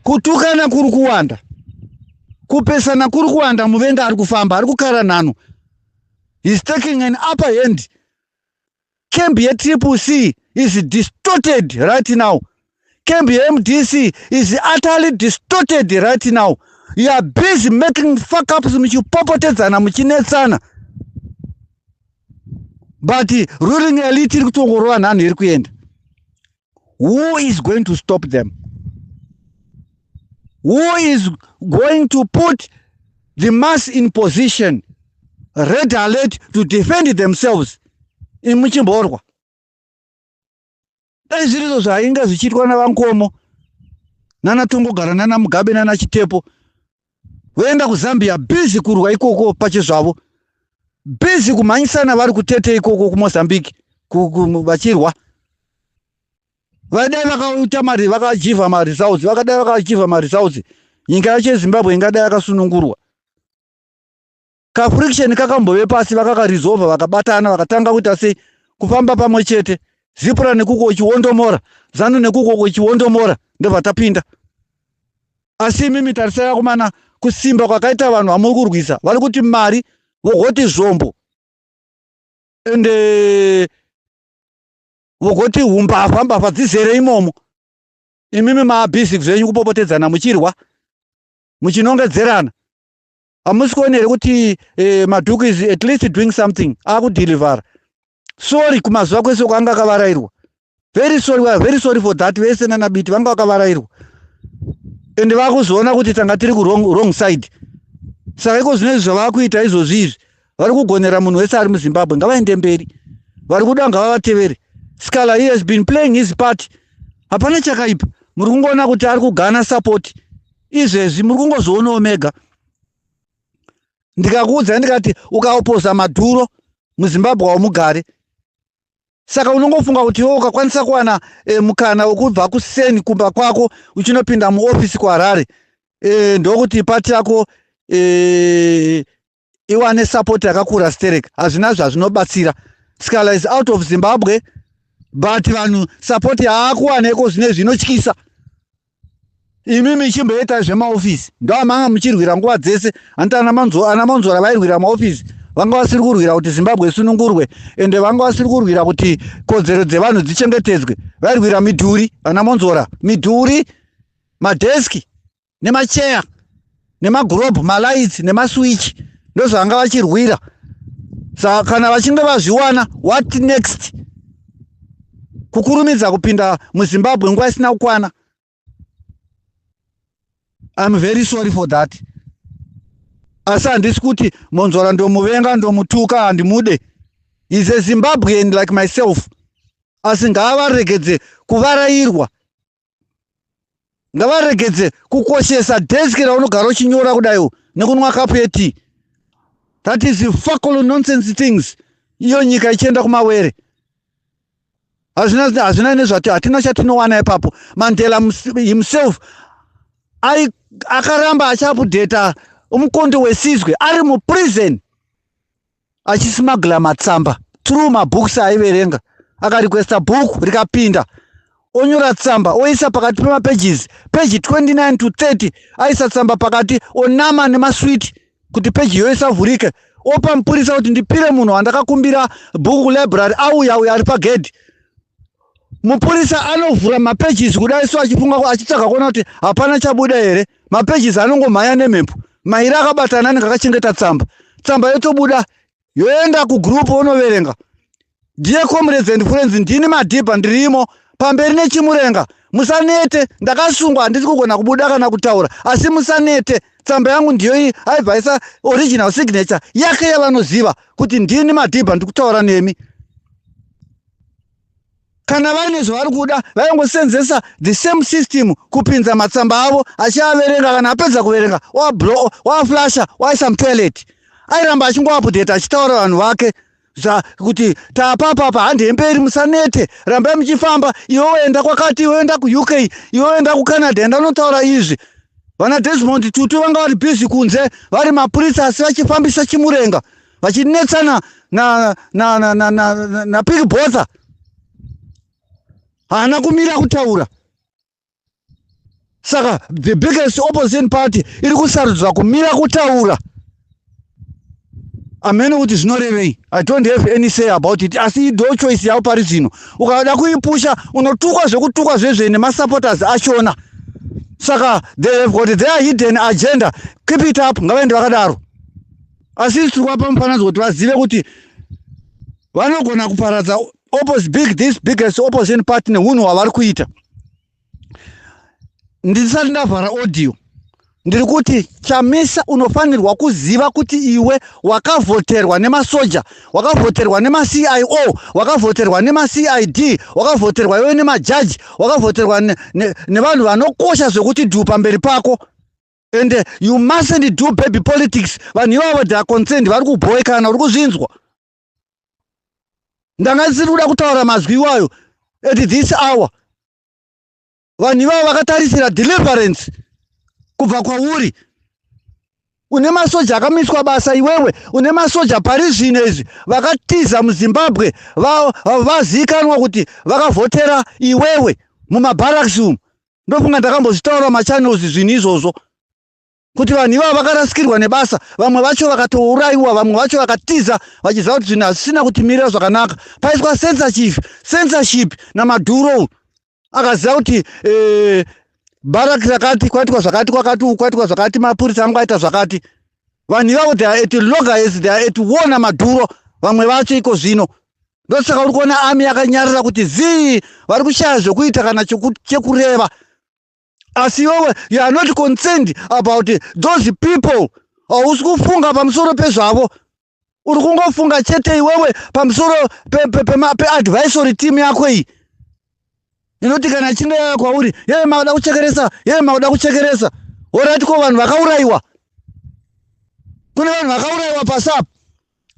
kutukana kuri kuwanda, kupesana kuri kuwanda. Muvenga ari kufamba, ari kukara nhano. He's taking an upper hand. Camp Triple C is distorted right now. Camp MDC is utterly distorted right now. You are busy making fuck ups muchipopotedzana muchinetsana. But ruling elite iri kutongorwa nhano iri kuenda. Who is going to stop them? Who is going to put the mass in position, red alert, to defend themselves in Muchimborwa? Dai zvirizo zvainga zvichitwa navankomo nana Tombogara nana Mugabe nana Chitepo voenda kuZambia busy kurwa ikoko pachezvavo, busy kumhanyisana vari kutete ikoko kuMozambique vachirwa. Vadai vakaita mari, vakajivha maresults, vakadai vakajivha maresults, nyika yacho yeZimbabwe ingadai yakasunungurwa. Kafriction kakambove pasi, vakakaresolva, vakabatana, vakatanga kuita sei kufamba pamwe chete. Zipura nekuko chiwondomora, ZANU nekuko chiwondomora, ndobvatapinda. Asi mimi tarisai kumana kusimba kwakaita vanhu vamuri kurwisa, vari kuti mari vogoti zvombo ende vogoti mbavha dzizere imomo. Imimi maabhizi zvenyu kupopotedzana muchirwa muchinongedzerana. Hamusi kuona here kuti Madhuku is at least doing something, akudeliver. Sorry kumazuva kwese kwanga akavarairwa. Very sorry, we are very sorry for that. Vese nana Biti vanga vakavarairwa. Ende vakuzoona kuti tanga tiri ku wrong side. Saka iko zvinezvi zvavakuita izvozvi izvi, vari kugonera munhu wese ari muZimbabwe ngavaende mberi. Vari kuda ngavavatevere. Scala, he has been playing his part. Hapana chakaipa. Muri kungoona kuti ari kugana support. Izvezvi muri kungozoona mega. Ndikakuudza ndikati ukaopoza Maduro muZimbabwe wamugare. Saka unongofunga kuti wewe ukakwanisa kuwana mukana wokubva kuseni kumba kwako uchinopinda muofisi kwaHarare, ndokuti pati yako iwane support yakakura stereka. Hazvina zvazvinobatsira. Scala is out of Zimbabwe, but vanhu support yaakuwaneko zvine zvinotyisa. Imimi chimboita zvemaofisi ndoamanga muchirwira nguva dzese. Hanta ana Manzora vairwira maofisi, vanga vasiri kurwira kuti Zimbabwe isunungurwe, ende vanga vasiri kurwira kuti kodzero dzevanhu dzichengetedzwe. Vairwira midhuri, ana Manzora, midhuri, madeski nemacheya nemagurobhu, malights nemaswitch, ndozvanga vachirwira. Saka kana vachinge vazviwana, what next? Kukurumidza kupinda muZimbabwe nguva isina kukwana. I'm very sorry for that. Asi handisi kuti Manzora ndomuvenga ndomutuka, handimude. He's a Zimbabwean like myself. Asi ngavaregedze kuvarairwa. Ngavaregedze kukoshesa deski raunogara uchinyora kudaiwo nekunwa kapu yetii. That is the fuckle nonsense things. Iyo nyika ichienda kumawere. Hazvina nezvati hatina chatinowana ipapo. Mandela himself akaramba achiupdata umukondo wesizwe ari muprison achismagula matsamba through mabooks aiverenga. Akarequesta bhuku rikapinda, onyora tsamba oisa pakati pemapages, page 29 to 30 aisa tsamba pakati, onama nemaswiti kuti page iyo isavhurike. Opa mupurisa kuti ndipire munhu wandakakumbira bhuku library auya ari pagedhi. Mupurisa anovhura mapages kudai, so achifunga achitsvaka kuona kuti hapana chabuda here. Mapages anongomhanya nemhepo. Mairi akabatana ngakachengeta tsamba. Tsamba yotobuda yoenda kugroup onoverenga. Dear comrades and friends, ndini Madhibha ndirimo pamberi nechimurenga. Musanete, ndakasungwa handisi kugona kubuda kana kutaura. Asi musanete, tsamba yangu ndiyo iyi, aibvaisa original signature yake yavanoziva kuti ndini Madhibha ndikutaura nemi. Kana vaine zvavari kuda, vaingosenzesa the same system kupinza matsamba avo, achiaverenga. Kana apedza kuverenga waflasha waisa mutoilet. Airamba achingoapudheta achitaura vanhu vake kuti tapapapa handemberi, musanete, rambai muchifamba, iwe oenda kwakati, iwe oenda kuUK, iwe oenda kuCanada, enda unotaura izvi. Vana Desmond Tutu vanga vari busy kunze, vari mapurisa asi vachifambisa chimurenga, vachinetsana na Pig Botha. Haana kumira kutaura. Saka the biggest opposition party iri kusarudzwa kumira kutaura. Amene kuti zvinorevei. I don't have any say about it. Asi do choice yavo pari zvino. Ukada kuipusha unotukwa zvekutukwa zvezve nemasupporters achona. Saka they have got their hidden agenda. Keep it up. Ngavaende vakadaro. Asi tiri kupa mufananidzo kuti vazive kuti vanogona kuparadza this biggest opposition party neunhu hwavari kuita. Ndisati ndavhara audio ndiri kuti Chamisa unofanirwa kuziva kuti iwe wakavhoterwa nemasoja, wakavhoterwa nema-CIO, wakavhoterwa nema-CID, wakavhoterwa iwe nemajaji, wakavhoterwa nevanhu vanokosha zvekuti dhu pamberi pako. And you mustn't do baby politics. Vanhu ivavo they are concerned, vari kubhoekana, uri kuzvinzwa. Ndanga ndisiri kuda kutaura mazwi iwayo at this hour. Vanhu ivavo vakatarisira deliverance kubva kwauri. Une masoja akamiswa basa iwewe, une masoja pari zvino izvi vakatiza muZimbabwe vazikanwa kuti vakavhotera iwewe mumabarracks umu. Ndofunga ndakambozvitaura machannels zvinhu izvozvo kuti vanhu ivavo vakarasikirwa nebasa, vamwe vacho vakatourayiwa, vamwe vacho vakatiza vachiziva kuti zvinhu hazvisina kutimirira zvakanaka. Paiswa censorship namadhuro akaziva kuti baraki rakati kwaitwa zvakati kwaitwa zvakati, mapurisa anga aita zvakati. Vanhu ivavo they are at loggerheads, they are at war namadhuro vamwe vacho iko zvino. Ndosaka uri kuona army yakanyarara kuti zii vari kushaya zvokuita kana chekureva. Asi iwewe you are not concerned about those people. Hausi kufunga pamusoro pezvavo. Uri kungofunga chete iwewe pamusoro pe-advisory team yako iyi. Inoti kana chinda kwauri, yeye makuda kuchekeresa. Alright, ko vanhu vakaurayiwa. Kune vanhu vakaurayiwa paSAP.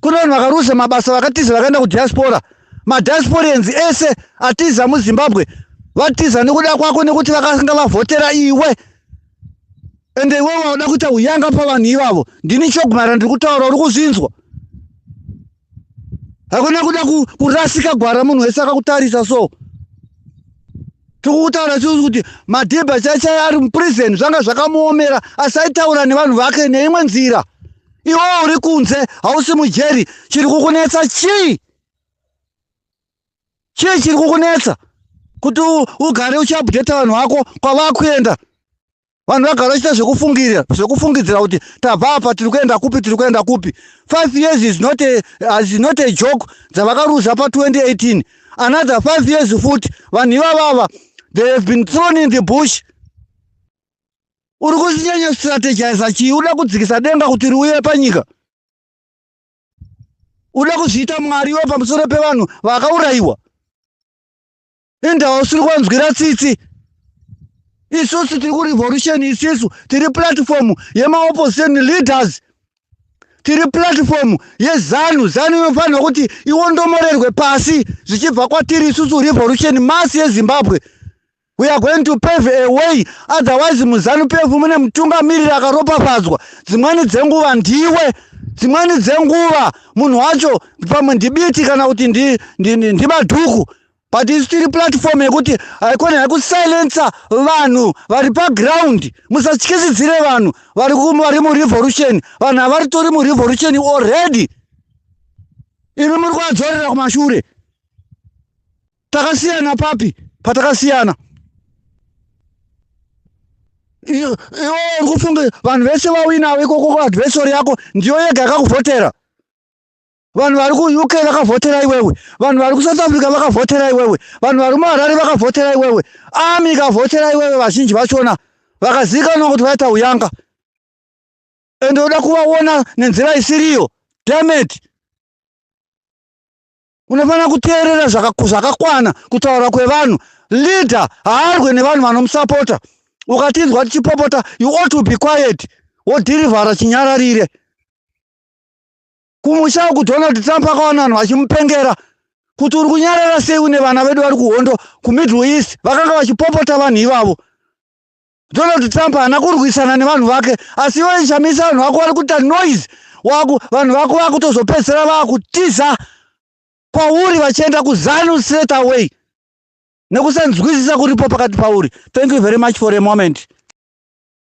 Kune vanhu vakarusa mabasa vakatiza vakaenda kudiaspora. Madiasporians ese atiza muZimbabwe. Vatiza nekuda kwako nekuti vakanga vavhotera iwe. Ende iwewe wauda kuita uyanga pavanhu ivavo. Ndini chogumara ndiri kutaura, uri kuzvinzwa. Hakuna kuda kurasika gwara munhu wese akakutarisa so. Tikutaura tiuzi kuti Madhibha chaichai ari muprison zvanga zvakamuomera asi aitaura nevanhu vake neimwe nzira. Iwewe uri kunze hausi mujeri. Chiri kukunetsa chii? Chii chiri kukunetsa? Kuti ugare uchiupdate vanhu vako kwavakuenda. Vanhu vagara vachiita zvekufungidzira kuti tabva apa tiri kuenda kupi. 5 years is not a joke dzavakaruza pa2018. Another 5 years futi vanhu ivavava they have been thrown in the bush. Uri kuzinyanya strategize chii? Uda kudzikisa denga kuti riuye panyika. Uda kuzviita mwari iwe pamusoro pevanhu vakaurayiwa. Indawo usiri kwanzwira tsitsi. Isusu tiri kurevolution, isusu tiri platform yema-opposition leaders. Tiri platform yeZANU. ZANU inofanirwa kuti iwondomorerwe pasi zvichibva kwatiri isusu revolution mass yeZimbabwe. We are going to pave a way, otherwise muZANU PF mune mutungamiriri akaropafadzwa. Dzimweni dzenguva ndiwe, dzimweni dzenguva munhu wacho pamwe ndibiti kana kuti ndimadhuku. But isu tiri platform yekuti haikona yekusilensa vanhu vari paground. Musatyisidzire vanhu vari murevolution. Vanhu havari tori murevolution already. Imi muri kuadzorera kumashure. Takasiyana papi? Patakasiyana. Iwe uri kufunga vanhu vese vawina ikoko kuadversary yako ndiyo yega yakakuvhotera. Vanhu vari ku-UK vakavhotera iwewe. Vanhu vari ku-South Africa vakavhotera iwewe. Vanhu vari muHarare vakavhotera iwewe. Army ikavhotera iwewe vazhinji vachona. Vakazikanwa kuti vaita uyanga. Ende uda kuvaona nenzira isiriyo. Damn it. Unofanira kuteerera zvakakwana kutaura kwevanhu. Leader haarwe nevanhu vanomusapota. Ukatinzwa tichipopota, you ought to be quiet. Wodhirivhara chinyararire. Kumusha uku Donald Trump akawana vanhu vachimupengera kuti uri kunyarara sei une vana vedu vari kuhondo kuMiddle East vakanga vachipopota vanhu ivavo. Donald Trump haana kurwisana nevanhu vake, asi iwe Chamisa vanhu vako vari kuita noise. Vanhu vako vakutozopedzera vakutiza kwauri vachienda kuZANU straight away. Nekusanzwisisa kuripo pakati pauri. Thank you very much for a moment.